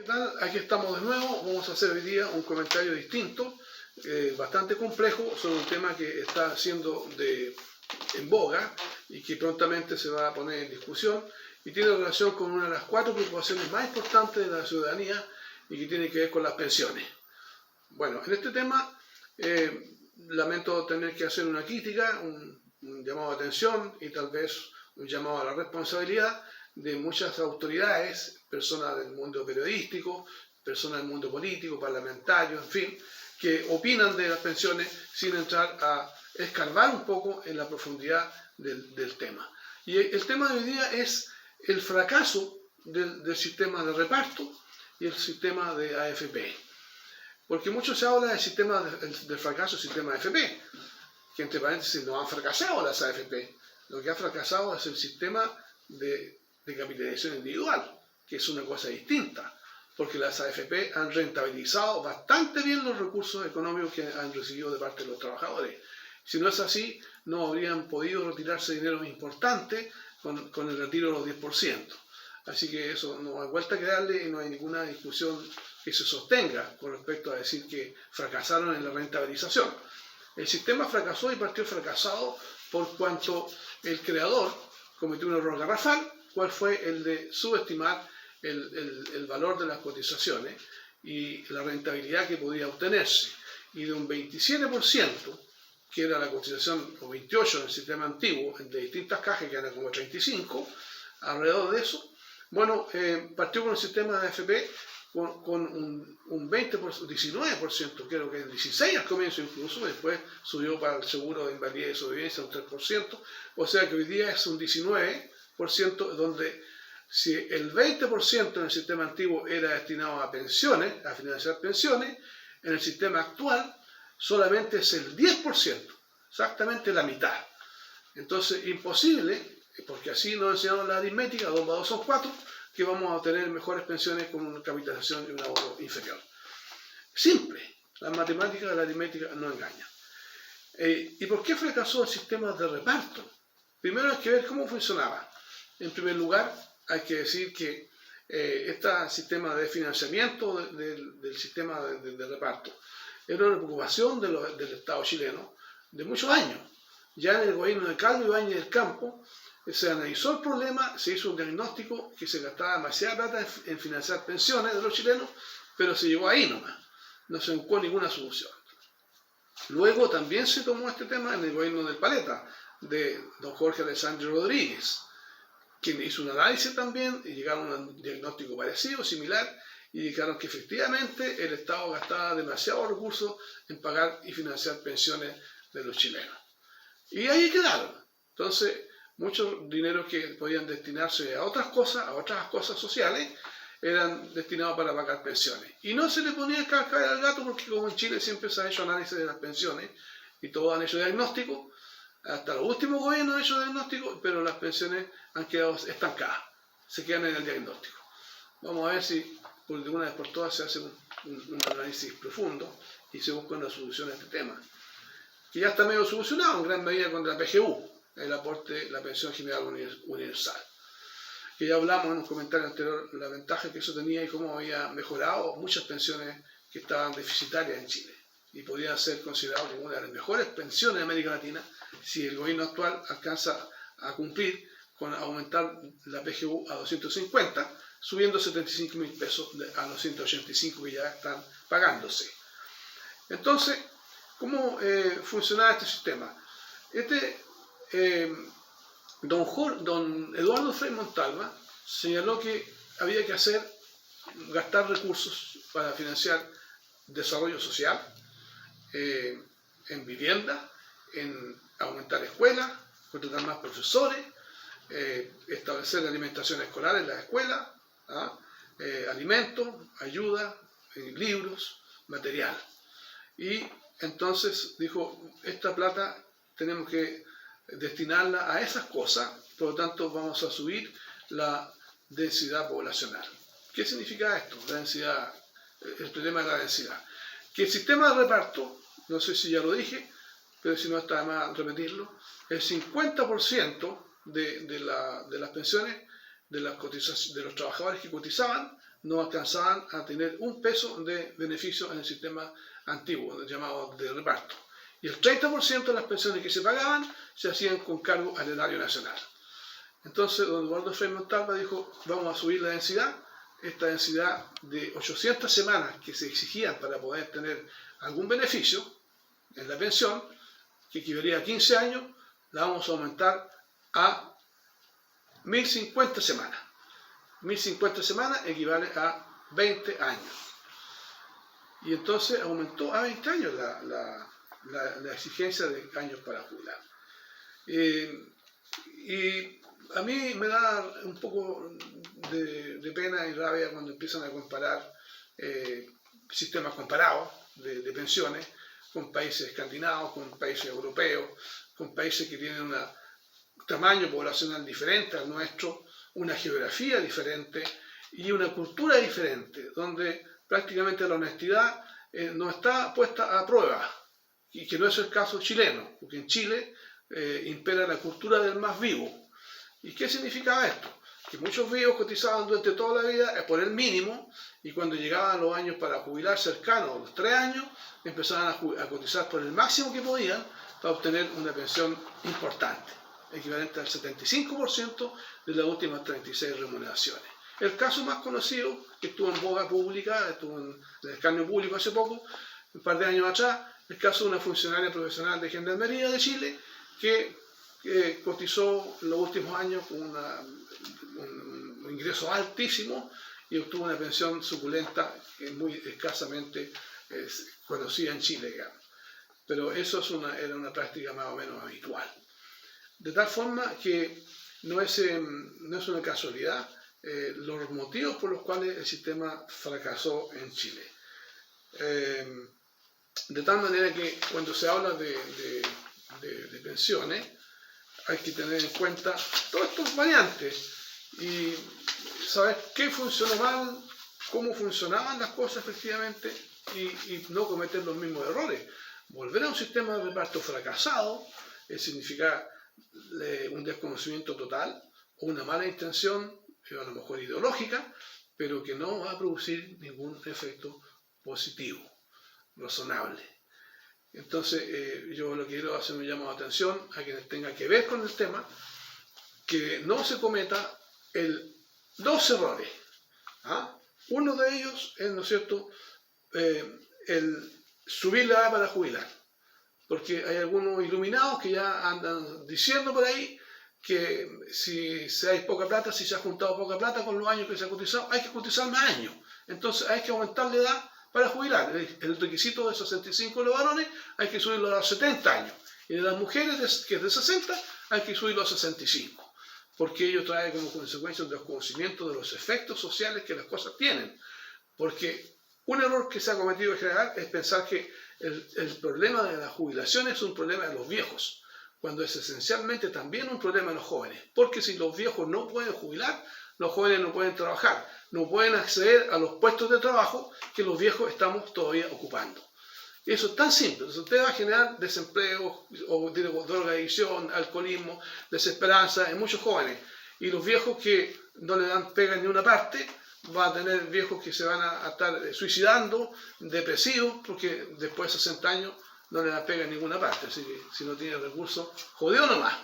tal? Aquí estamos de nuevo. Vamos a hacer hoy día un comentario distinto, bastante complejo, sobre un tema que está siendo en boga y que prontamente se va a poner en discusión y tiene relación con una de las 4 preocupaciones más importantes de la ciudadanía y que tiene que ver con las pensiones. Bueno, en este tema lamento tener que hacer una crítica, un llamado de atención y tal vez un llamado a la responsabilidad de muchas autoridades, personas del mundo periodístico, personas del mundo político, parlamentarios, en fin, que opinan de las pensiones sin entrar a escarbar un poco en la profundidad del tema. Y el tema de hoy día es el fracaso del sistema de reparto y el sistema de AFP. Porque mucho se habla del fracaso del sistema de AFP, que entre paréntesis no han fracasado las AFP. Lo que ha fracasado es el sistema de capitalización individual, que es una cosa distinta, porque las AFP han rentabilizado bastante bien los recursos económicos que han recibido de parte de los trabajadores. Si no es así, no habrían podido retirarse dinero importante con el retiro de los 10%. Así que eso no hay vuelta que darle y no hay ninguna discusión que se sostenga con respecto a decir que fracasaron en la rentabilización. El sistema fracasó y partió fracasado por cuanto el creador cometió un error garrafal, cuál fue el de subestimar el valor de las cotizaciones y la rentabilidad que podía obtenerse. Y de un 27%, que era la cotización, o 28% en el sistema antiguo, de distintas cajas, que eran como 35%, alrededor de eso, bueno, partió con el sistema de AFP con un 20%, 19%, creo que el 16% al comienzo incluso, después subió para el seguro de invalidez y sobrevivencia un 3%, o sea que hoy día es un 19%, donde si el 20% en el sistema antiguo era destinado a pensiones, a financiar pensiones, en el sistema actual solamente es el 10%, exactamente la mitad. Entonces, imposible, porque así nos enseñaron la aritmética, 2 más 2 son 4, que vamos a obtener mejores pensiones con una capitalización y un ahorro inferior. Simple, las matemáticas de la aritmética no engañan. ¿Y por qué fracasó el sistema de reparto? Primero hay que ver cómo funcionaba. En primer lugar, hay que decir que este sistema de financiamiento del sistema de reparto era una preocupación del Estado chileno de muchos años. Ya en el gobierno de Carlos Ibáñez del Campo se analizó el problema, se hizo un diagnóstico que se gastaba demasiada plata en financiar pensiones de los chilenos, pero se llegó ahí nomás, no se buscó ninguna solución. Luego también se tomó este tema en el gobierno del Paleta, de don Jorge Alessandro Rodríguez, quien hizo un análisis también y llegaron a un diagnóstico parecido, similar, y indicaron que efectivamente el Estado gastaba demasiados recursos en pagar y financiar pensiones de los chilenos. Y ahí quedaron. Entonces, muchos dineros que podían destinarse a otras cosas sociales, eran destinados para pagar pensiones. Y no se le ponía cascabel al gato porque como en Chile siempre se ha hecho análisis de las pensiones y todos han hecho diagnóstico, hasta los últimos gobiernos han hecho diagnóstico, pero las pensiones han quedado estancadas, se quedan en el diagnóstico. Vamos a ver si por de una vez por todas se hace un análisis profundo y se busca una solución a este tema, que ya está medio solucionado en gran medida con la PGU, el aporte, la pensión general universal, que ya hablamos en un comentario anterior la ventaja que eso tenía y cómo había mejorado muchas pensiones que estaban deficitarias en Chile y podía ser considerado como una de las mejores pensiones de América Latina si el gobierno actual alcanza a cumplir con aumentar la PGU a 250, subiendo 75.000 pesos a los 185 que ya están pagándose. Entonces, ¿cómo funcionaba este sistema? Don Eduardo Frei Montalva señaló que había que gastar recursos para financiar desarrollo social, en vivienda, en aumentar escuelas, contratar más profesores, establecer alimentación escolar en las escuelas, alimentos, ayuda, libros, material. Y entonces dijo, esta plata tenemos que destinarla a esas cosas, por lo tanto vamos a subir la densidad poblacional. ¿Qué significa esto? La densidad, el problema de la densidad. Que el sistema de reparto, no sé si ya lo dije, pero si no está de más repetirlo, el 50% de las pensiones de los trabajadores que cotizaban no alcanzaban a tener un peso de beneficio en el sistema antiguo, llamado de reparto. Y el 30% de las pensiones que se pagaban se hacían con cargo al erario nacional. Entonces, don Eduardo Frei Montalva dijo, vamos a subir la densidad, esta densidad de 800 semanas que se exigían para poder tener algún beneficio en la pensión, que equivalía a 15 años, la vamos a aumentar a 1050 semanas. 1050 semanas equivale a 20 años. Y entonces aumentó a 20 años la exigencia de años para jubilar. Y a mí me da un poco de pena y rabia cuando empiezan a comparar sistemas comparados de pensiones con países escandinavos, con países europeos, con países que tienen un tamaño poblacional diferente al nuestro, una geografía diferente y una cultura diferente, donde prácticamente la honestidad no está puesta a prueba, y que no es el caso chileno, porque en Chile impera la cultura del más vivo. ¿Y qué significaba esto? Que muchos vivos cotizaban durante toda la vida por el mínimo, y cuando llegaban los años para jubilar cercanos a los 3 años, empezaban a cotizar por el máximo que podían para obtener una pensión importante, equivalente al 75% de las últimas 36 remuneraciones. El caso más conocido, que estuvo en boga pública, estuvo en el escarnio público hace poco, un par de años atrás, el caso de una funcionaria profesional de Gendarmería de Chile que cotizó en los últimos años con un ingreso altísimo y obtuvo una pensión suculenta que muy escasamente conocida en Chile, digamos. Pero eso era una práctica más o menos habitual. De tal forma que no es una casualidad los motivos por los cuales el sistema fracasó en Chile. De tal manera que cuando se habla de pensiones, hay que tener en cuenta todas estas variantes y saber qué funcionó mal, cómo funcionaban las cosas efectivamente y no cometer los mismos errores. Volver a un sistema de reparto fracasado significa un desconocimiento total o una mala intención, a lo mejor ideológica, pero que no va a producir ningún efecto positivo, razonable. Entonces, yo lo que quiero hacer un llamado de atención a quienes tengan que ver con el tema, que no se cometa dos errores. Uno de ellos es, ¿no es cierto?, el subir la edad para jubilar, porque hay algunos iluminados que ya andan diciendo por ahí que si hay poca plata, si se ha juntado poca plata con los años que se ha cotizado, hay que cotizar más años. Entonces hay que aumentar la edad para jubilar. El requisito de 65 de los varones hay que subirlo a los 70 años. Y de las mujeres, que es de 60, hay que subirlo a 65. Porque ello trae como consecuencia un desconocimiento de los efectos sociales que las cosas tienen. Porque un error que se ha cometido en general es pensar que el problema de la jubilación es un problema de los viejos, cuando es esencialmente también un problema de los jóvenes. Porque si los viejos no pueden jubilar, los jóvenes no pueden trabajar, no pueden acceder a los puestos de trabajo que los viejos estamos todavía ocupando. Eso es tan simple. Usted va a generar desempleo, o drogadicción, alcoholismo, desesperanza en muchos jóvenes. Y los viejos que no le dan pega en ninguna parte, va a tener viejos que se van a estar suicidando, depresivos, porque después de 60 años no le dan pega en ninguna parte. Así que si no tiene recursos, jodido nomás.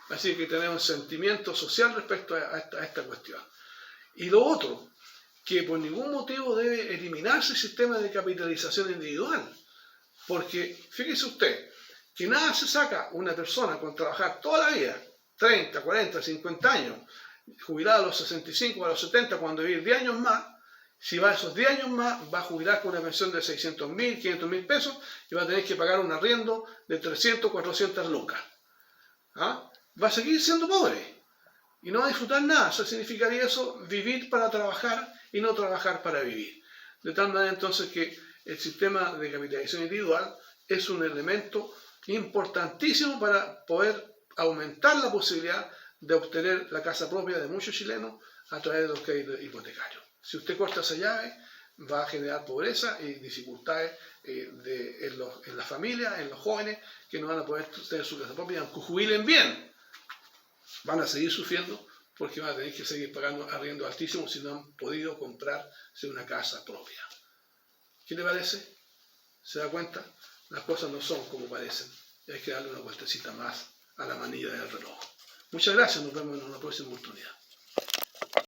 Así que tener un sentimiento social respecto a esta cuestión. Y lo otro, que por ningún motivo debe eliminarse el sistema de capitalización individual. Porque, fíjese usted, que nada se saca una persona con trabajar toda la vida, 30, 40, 50 años, jubilada a los 65 o a los 70, cuando vivir 10 años más, si va a esos 10 años más, va a jubilar con una pensión de 600.000, 500.000 pesos y va a tener que pagar un arriendo de 300, 400 lucas. Va a seguir siendo pobre y no va a disfrutar nada. Eso significaría eso, vivir para trabajar y no trabajar para vivir. De tal manera entonces que el sistema de capitalización individual es un elemento importantísimo para poder aumentar la posibilidad de obtener la casa propia de muchos chilenos a través de los créditos hipotecarios. Si usted corta esa llave, va a generar pobreza y dificultades en la familia, en los jóvenes, que no van a poder tener su casa propia, aunque jubilen bien, van a seguir sufriendo porque van a tener que seguir pagando arriendo altísimo si no han podido comprarse una casa propia. ¿Qué le parece? ¿Se da cuenta? Las cosas no son como parecen. Hay que darle una vueltecita más a la manilla del reloj. Muchas gracias, nos vemos en una próxima oportunidad.